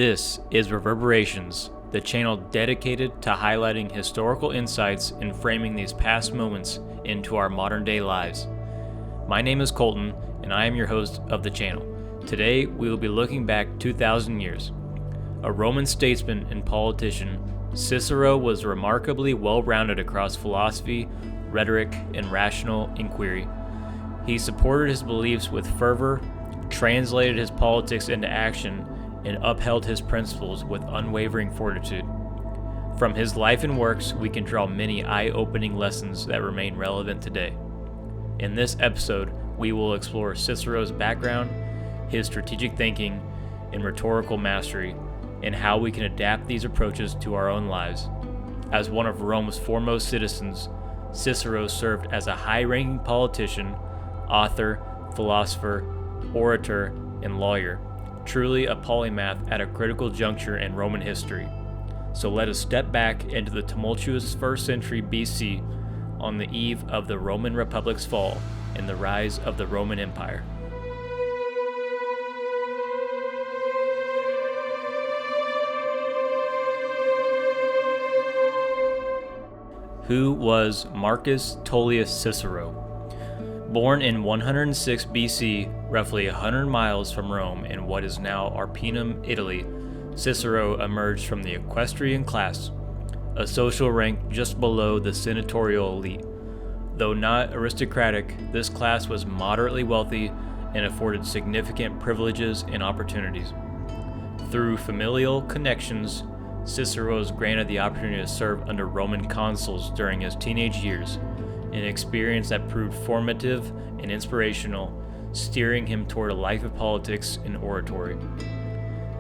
This is Reverberations, the channel dedicated to highlighting historical insights and framing these past moments into our modern day lives. My name is Colton, and I am your host of the channel. Today, we will be looking back 2,000 years. A Roman statesman and politician, Cicero was remarkably well-rounded across philosophy, rhetoric, and rational inquiry. He supported his beliefs with fervor, translated his politics into action, and upheld his principles with unwavering fortitude. From his life and works, we can draw many eye-opening lessons that remain relevant today. In this episode, we will explore Cicero's background, his strategic thinking, and rhetorical mastery, and how we can adapt these approaches to our own lives. As one of Rome's foremost citizens, Cicero served as a high-ranking politician, author, philosopher, orator, and lawyer. Truly a polymath at a critical juncture in Roman history. So let us step back into the tumultuous 1st century BC on the eve of the Roman Republic's fall and the rise of the Roman Empire. Who was Marcus Tullius Cicero? Born in 106 BC, roughly 100 miles from Rome in what is now Arpinum, Italy, Cicero emerged from the equestrian class, a social rank just below the senatorial elite. Though not aristocratic, this class was moderately wealthy and afforded significant privileges and opportunities. Through familial connections, Cicero was granted the opportunity to serve under Roman consuls during his teenage years, an experience that proved formative and inspirational, steering him toward a life of politics and oratory.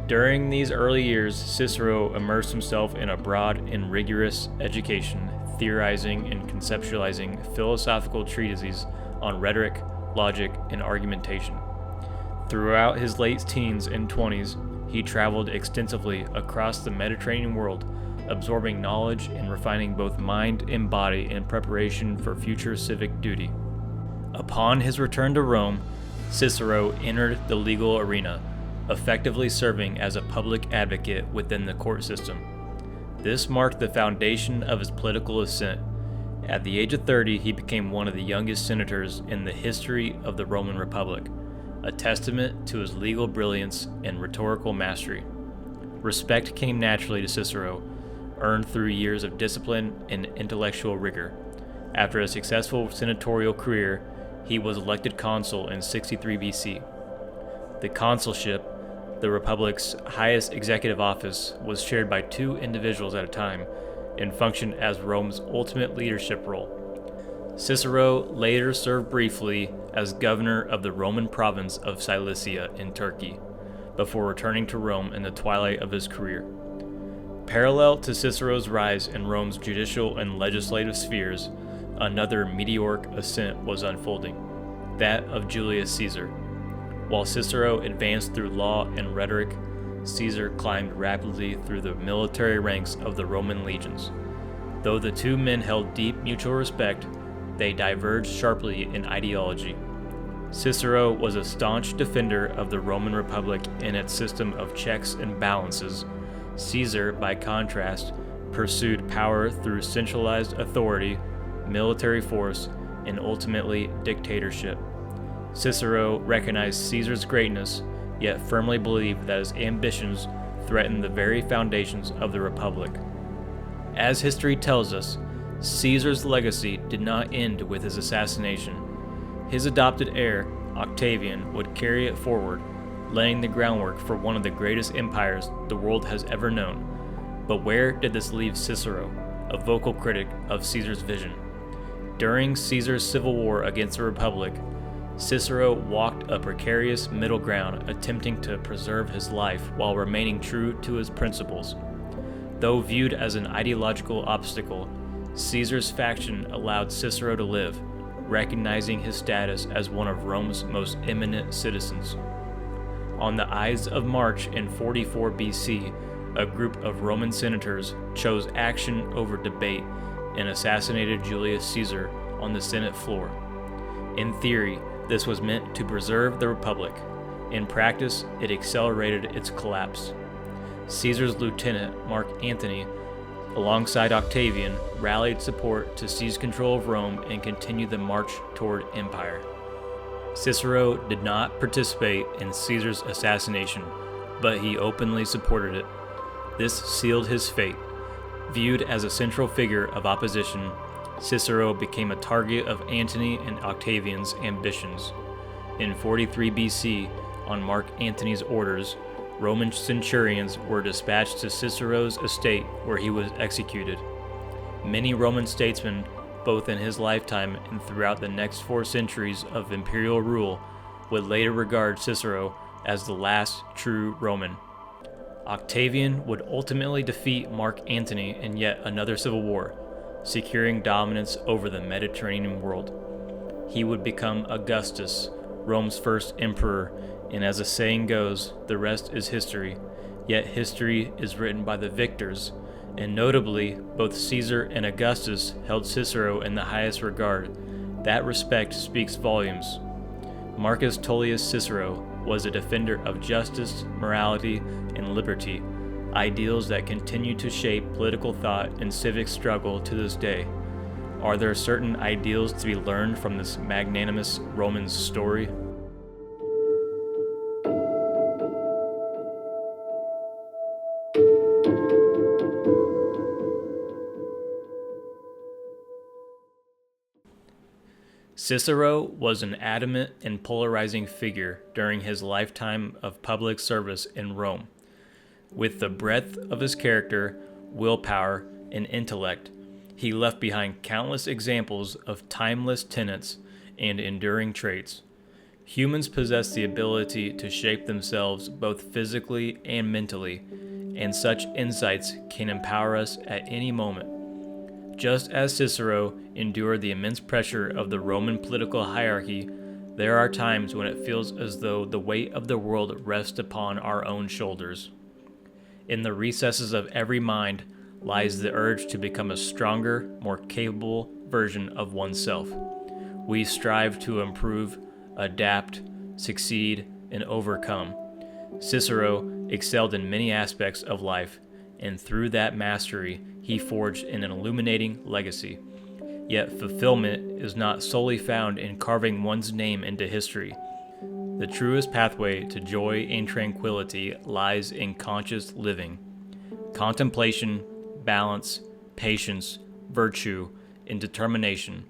During these early years, Cicero immersed himself in a broad and rigorous education, theorizing and conceptualizing philosophical treatises on rhetoric, logic, and argumentation. Throughout his late teens and 20s, he traveled extensively across the Mediterranean world, absorbing knowledge and refining both mind and body in preparation for future civic duty. Upon his return to Rome, Cicero entered the legal arena, effectively serving as a public advocate within the court system. This marked the foundation of his political ascent. At the age of 30, he became one of the youngest senators in the history of the Roman Republic, a testament to his legal brilliance and rhetorical mastery. Respect came naturally to Cicero, earned through years of discipline and intellectual rigor. After a successful senatorial career, he was elected consul in 63 BC. The consulship, the Republic's highest executive office, was shared by two individuals at a time and functioned as Rome's ultimate leadership role. Cicero later served briefly as governor of the Roman province of Cilicia in Turkey, before returning to Rome in the twilight of his career. Parallel to Cicero's rise in Rome's judicial and legislative spheres, another meteoric ascent was unfolding, that of Julius Caesar. While Cicero advanced through law and rhetoric, Caesar climbed rapidly through the military ranks of the Roman legions. Though the two men held deep mutual respect, they diverged sharply in ideology. Cicero was a staunch defender of the Roman Republic and its system of checks and balances. Caesar, by contrast, pursued power through centralized authority, military force, and ultimately dictatorship. Cicero recognized Caesar's greatness, yet firmly believed that his ambitions threatened the very foundations of the Republic. As history tells us, Caesar's legacy did not end with his assassination. His adopted heir, Octavian, would carry it forward, laying the groundwork for one of the greatest empires the world has ever known. But where did this leave Cicero, a vocal critic of Caesar's vision? During Caesar's civil war against the Republic, Cicero walked a precarious middle ground, attempting to preserve his life while remaining true to his principles. Though viewed as an ideological obstacle, Caesar's faction allowed Cicero to live, recognizing his status as one of Rome's most eminent citizens. On the Ides of March in 44 BC, a group of Roman senators chose action over debate and assassinated Julius Caesar on the Senate floor. In theory, this was meant to preserve the Republic. In practice, it accelerated its collapse. Caesar's lieutenant, Mark Antony, alongside Octavian, rallied support to seize control of Rome and continue the march toward empire. Cicero did not participate in Caesar's assassination, but he openly supported it. This sealed his fate. Viewed as a central figure of opposition, Cicero became a target of Antony and Octavian's ambitions. In 43 BC, on Mark Antony's orders, Roman centurions were dispatched to Cicero's estate where he was executed. Many Roman statesmen, both in his lifetime and throughout the next 4 centuries of imperial rule, would later regard Cicero as the last true Roman. Octavian would ultimately defeat Mark Antony in yet another civil war, securing dominance over the Mediterranean world. He would become Augustus, Rome's first emperor, and as the saying goes, the rest is history. Yet history is written by the victors, and notably, both Caesar and Augustus held Cicero in the highest regard. That respect speaks volumes. Marcus Tullius Cicero was a defender of justice, morality, and liberty, ideals that continue to shape political thought and civic struggle to this day. Are there certain ideals to be learned from this magnanimous Roman's story? Cicero was an adamant and polarizing figure during his lifetime of public service in Rome. With the breadth of his character, willpower, and intellect, he left behind countless examples of timeless tenets and enduring traits. Humans possess the ability to shape themselves both physically and mentally, and such insights can empower us at any moment. Just as Cicero endured the immense pressure of the Roman political hierarchy, there are times when it feels as though the weight of the world rests upon our own shoulders. In the recesses of every mind lies the urge to become a stronger, more capable version of oneself. We strive to improve, adapt, succeed, and overcome. Cicero excelled in many aspects of life, and through that mastery, he forged an illuminating legacy. Yet fulfillment is not solely found in carving one's name into history. The truest pathway to joy and tranquility lies in conscious living. Contemplation, balance, patience, virtue, and determination.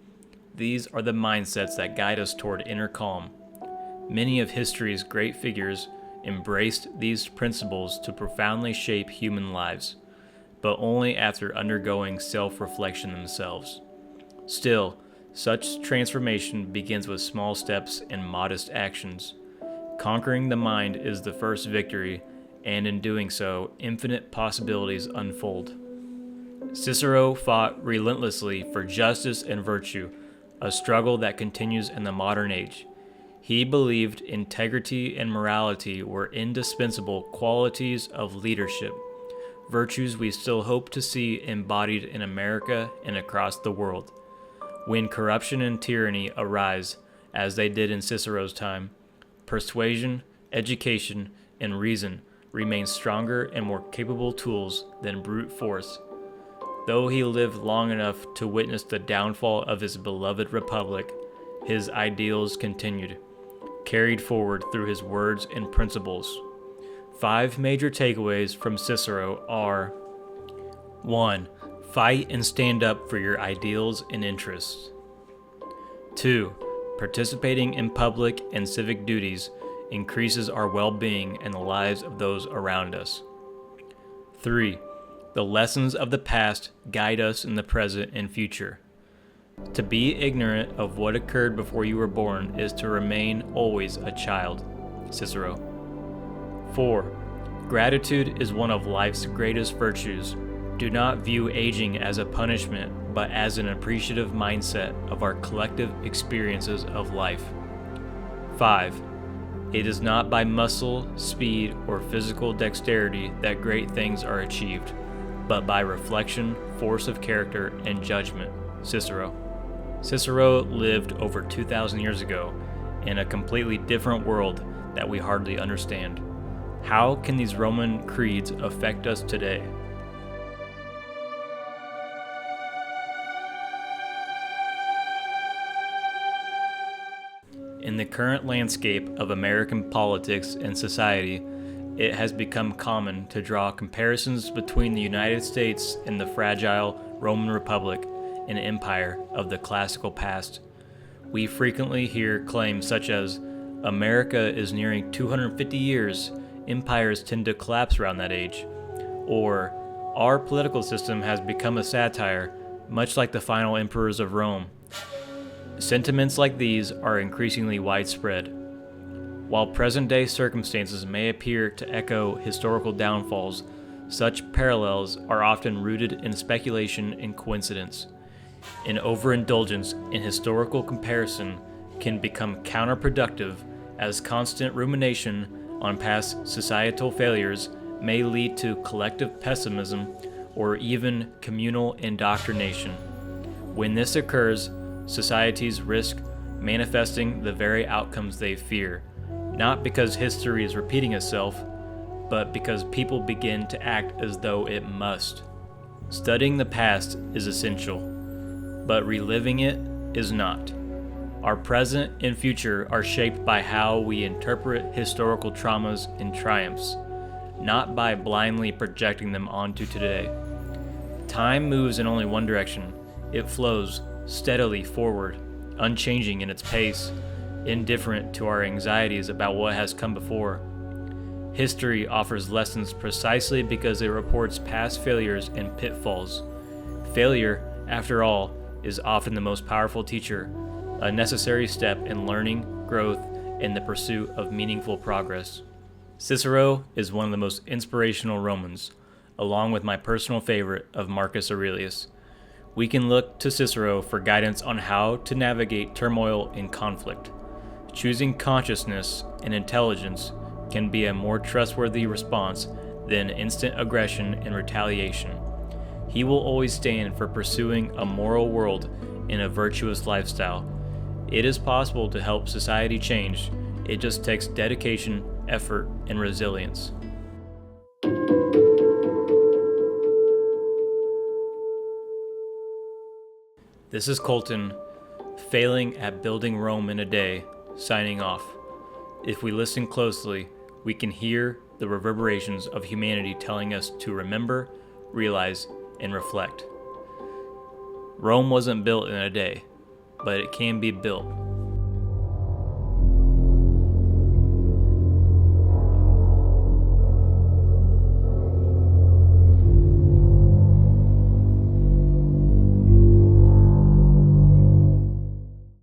These are the mindsets that guide us toward inner calm. Many of history's great figures embraced these principles to profoundly shape human lives, but only after undergoing self-reflection themselves. Still, such transformation begins with small steps and modest actions. Conquering the mind is the first victory, and in doing so, infinite possibilities unfold. Cicero fought relentlessly for justice and virtue, a struggle that continues in the modern age. He believed integrity and morality were indispensable qualities of leadership, virtues we still hope to see embodied in America and across the world. When corruption and tyranny arise, as they did in Cicero's time, persuasion, education, and reason remain stronger and more capable tools than brute force. Though he lived long enough to witness the downfall of his beloved republic, his ideals continued, carried forward through his words and principles. 5 major takeaways from Cicero are: 1. Fight and stand up for your ideals and interests. 2. Participating in public and civic duties increases our well-being and the lives of those around us. 3. The lessons of the past guide us in the present and future. To be ignorant of what occurred before you were born is to remain always a child. Cicero. 4. Gratitude is one of life's greatest virtues. Do not view aging as a punishment, but as an appreciative mindset of our collective experiences of life. 5. It is not by muscle, speed, or physical dexterity that great things are achieved, but by reflection, force of character, and judgment. Cicero. Cicero lived over 2,000 years ago in a completely different world that we hardly understand. How can these Roman creeds affect us today? In the current landscape of American politics and society, it has become common to draw comparisons between the United States and the fragile Roman Republic, an empire of the classical past. We frequently hear claims such as, America is nearing 250 years, empires tend to collapse around that age, or our political system has become a satire, much like the final emperors of Rome. Sentiments like these are increasingly widespread. While present-day circumstances may appear to echo historical downfalls, such parallels are often rooted in speculation and coincidence. An overindulgence in historical comparison can become counterproductive, as constant rumination on past societal failures may lead to collective pessimism or even communal indoctrination. When this occurs, societies risk manifesting the very outcomes they fear, not because history is repeating itself, but because people begin to act as though it must. Studying the past is essential, but reliving it is not. Our present and future are shaped by how we interpret historical traumas and triumphs, not by blindly projecting them onto today. Time moves in only one direction. It flows steadily forward, unchanging in its pace, indifferent to our anxieties about what has come before. History offers lessons precisely because it reports past failures and pitfalls. Failure, after all, is often the most powerful teacher, a necessary step in learning, growth, and the pursuit of meaningful progress. Cicero is one of the most inspirational Romans, along with my personal favorite of Marcus Aurelius. We can look to Cicero for guidance on how to navigate turmoil and conflict. Choosing consciousness and intelligence can be a more trustworthy response than instant aggression and retaliation. He will always stand for pursuing a moral world and a virtuous lifestyle. It is possible to help society change. It just takes dedication, effort, and resilience. This is Colton, failing at building Rome in a day, signing off. If we listen closely, we can hear the reverberations of humanity telling us to remember, realize, and reflect. Rome wasn't built in a day, but it can be built.